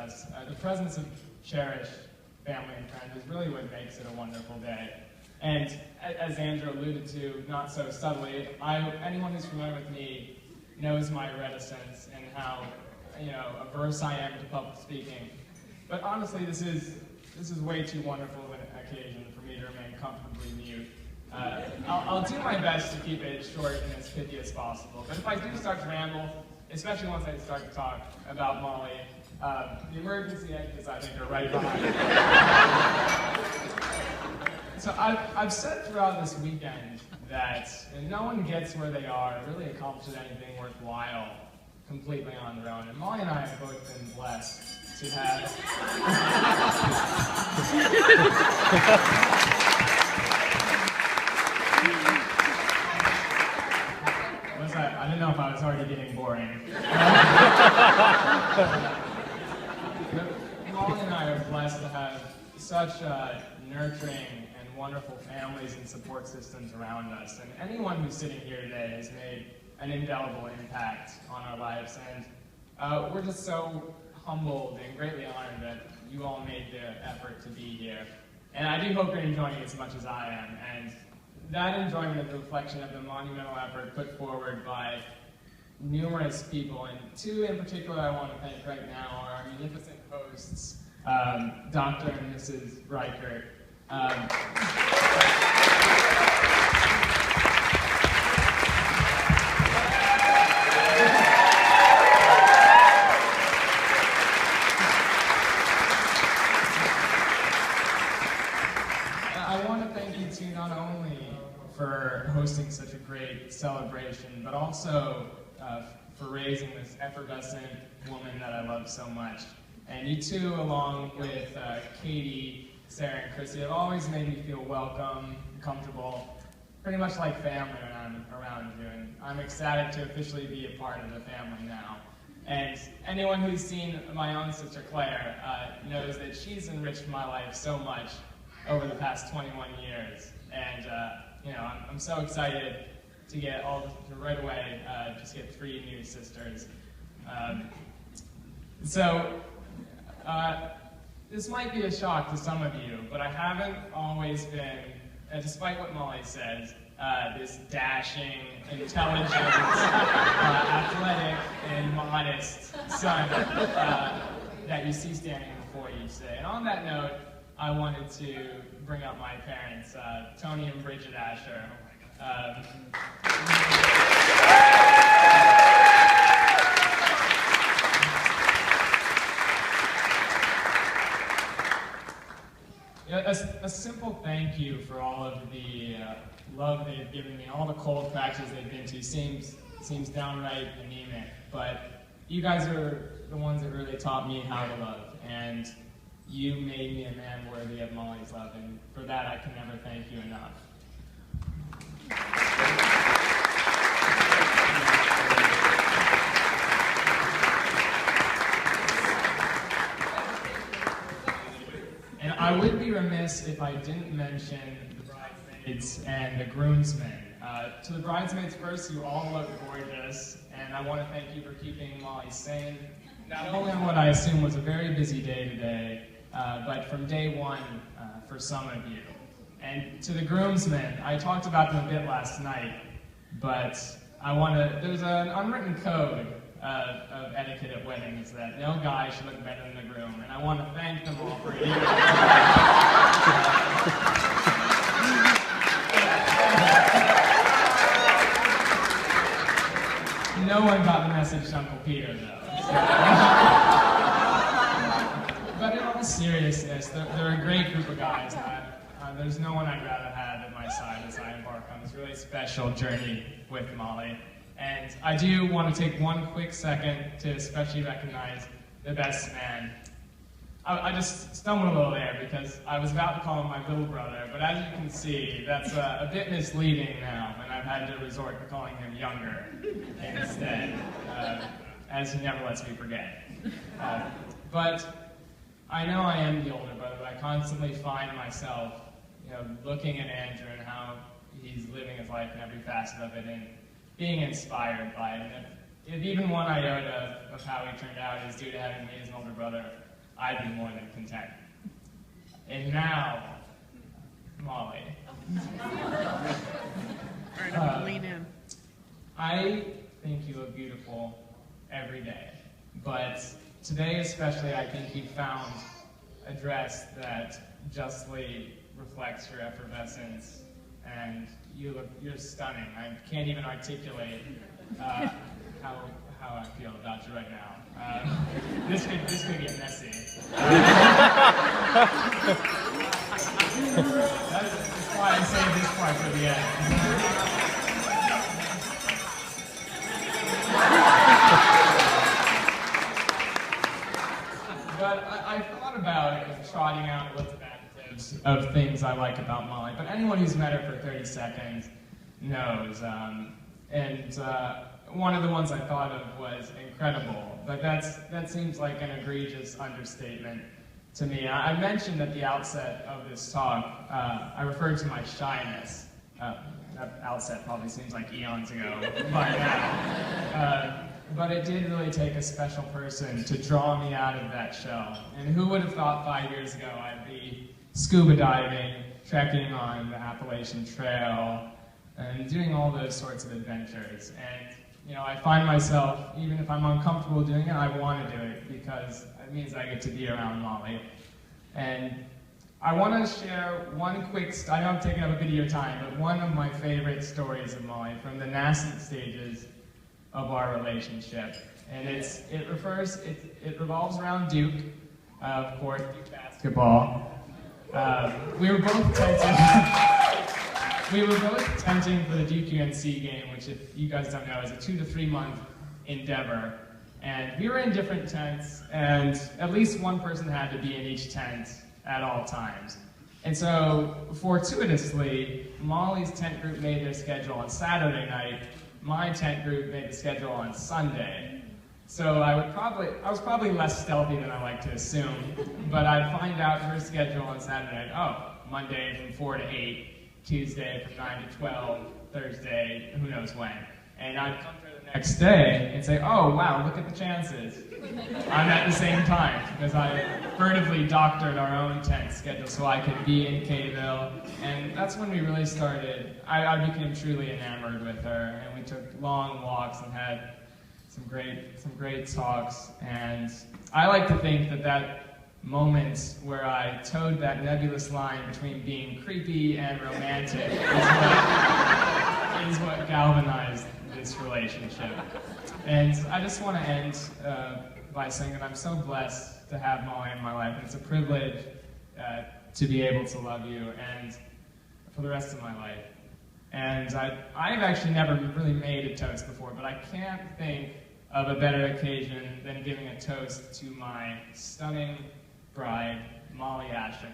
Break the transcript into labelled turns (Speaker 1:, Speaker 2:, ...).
Speaker 1: us. The presence of cherished family and friends is really what makes it a wonderful day. And as Andrew alluded to, not so subtly, anyone who's familiar with me knows my reticence and how averse I am to public speaking. But honestly, this is way too wonderful of an occasion for me to remain comfortably mute. I'll do my best to keep it short and as pithy as possible. But if I do start to ramble, especially once I start to talk about Molly, the emergency exits, I think, are right behind me. So I've said throughout this weekend that no one gets where they are, really accomplishes anything worthwhile completely on their own. And Molly and I have both been blessed to have... I didn't know if I was already getting boring. Molly and I are blessed to have such nurturing and wonderful families and support systems around us. And anyone who's sitting here today has made an indelible impact on our lives. And we're just so humbled and greatly honored that you all made the effort to be here. And I do hope you're enjoying it as much as I am. And that enjoyment is a reflection of the monumental effort put forward by numerous people, and two in particular I want to thank right now are our munificent hosts, Dr. and Mrs. Reichert. I want to thank you two not only for hosting such a great celebration, but also for raising this effervescent woman that I love so much. And you two, along with Katie, Sarah, and Chrissy, have always made me feel welcome, comfortable, pretty much like family when I'm around you. And I'm ecstatic to officially be a part of the family now. And anyone who's seen my own sister Claire knows that she's enriched my life so much over the past 21 years. And I'm so excited to get right away, just get 3 new sisters. This might be a shock to some of you, but I haven't always been, despite what Molly says, this dashing, intelligent, athletic, and modest son that you see standing before you today. And on that note, I wanted to bring up my parents, Tony and Bridget Asher. A simple thank you for all of the love they've given me, all the cold practices they've been to seems downright anemic, but you guys are the ones that really taught me how to love, and you made me a man worthy of Molly's love, and for that I can never thank you enough. And I would be remiss if I didn't mention the bridesmaids and the groomsmen. To the bridesmaids first, you all look gorgeous, and I want to thank you for keeping Molly sane, not only on what I assume was a very busy day today, but from day one for some of you. And to the groomsmen, I talked about them a bit last night, but there's an unwritten code of etiquette at weddings that no guy should look better than the groom, and I want to thank them all for it. No one got the message to Uncle Peter, though. But in all seriousness, they're a great group of guys. There's no one I'd rather have at my side as I embark on this really special journey with Molly. And I do want to take one quick second to especially recognize the best man. I just stumbled a little there because I was about to call him my little brother, but as you can see, that's a bit misleading now, and I've had to resort to calling him younger instead, as he never lets me forget. But I know I am the older brother, but I constantly find myself looking at Andrew and how he's living his life in every facet of it and being inspired by it. And if even one iota of how he turned out is due to having me as an older brother, I'd be more than content. And now, Molly.
Speaker 2: Lean in.
Speaker 1: I think you look beautiful every day, but today especially I think you found a dress that justly reflects your effervescence, and you're stunning. I can't even articulate how I feel about you right now. This could get messy. That's why I saved this part for the end. But I thought about trotting out a list of adjectives of things I like about Molly, but anyone who's met her for 30 seconds knows. One of the ones I thought of was incredible, but that seems like an egregious understatement to me. I mentioned at the outset of this talk, I referred to my shyness. That outset probably seems like eons ago by now. But it did really take a special person to draw me out of that shell. And who would have thought 5 years ago I'd be scuba diving, trekking on the Appalachian Trail, and doing all those sorts of adventures. And I find myself, even if I'm uncomfortable doing it, I want to do it because it means I get to be around Molly. And I want to share one quick, I know I'm taking up a bit of your time, but one of my favorite stories of Molly from the nascent stages of our relationship. And it revolves around Duke, of course, Duke basketball. We were both tenting for the Duke UNC game, which, if you guys don't know, is a 2 to 3 month endeavor. And we were in different tents, and at least one person had to be in each tent at all times. And so, fortuitously, Molly's tent group made their schedule on Saturday night. My tent group made the schedule on Sunday. So I was probably less stealthy than I like to assume, but I'd find out her schedule on Saturday night. Oh, Monday from 4 to 8, Tuesday from 9 to 12, Thursday, who knows when. And I'd come to her the next day and say, oh, wow, look at the chances. I'm at the same time, because I furtively doctored our own tent schedule so I could be in Cadyville. And that's when we really started. I became truly enamored with her, and we took long walks and had some great talks. And I like to think that moment where I towed that nebulous line between being creepy and romantic is what galvanized this relationship. And I just want to end by saying that I'm so blessed to have Molly in my life, and it's a privilege to be able to love you and for the rest of my life. And I've actually never really made a toast before, but I can't think of a better occasion than giving a toast to my stunning bride, Molly Asher.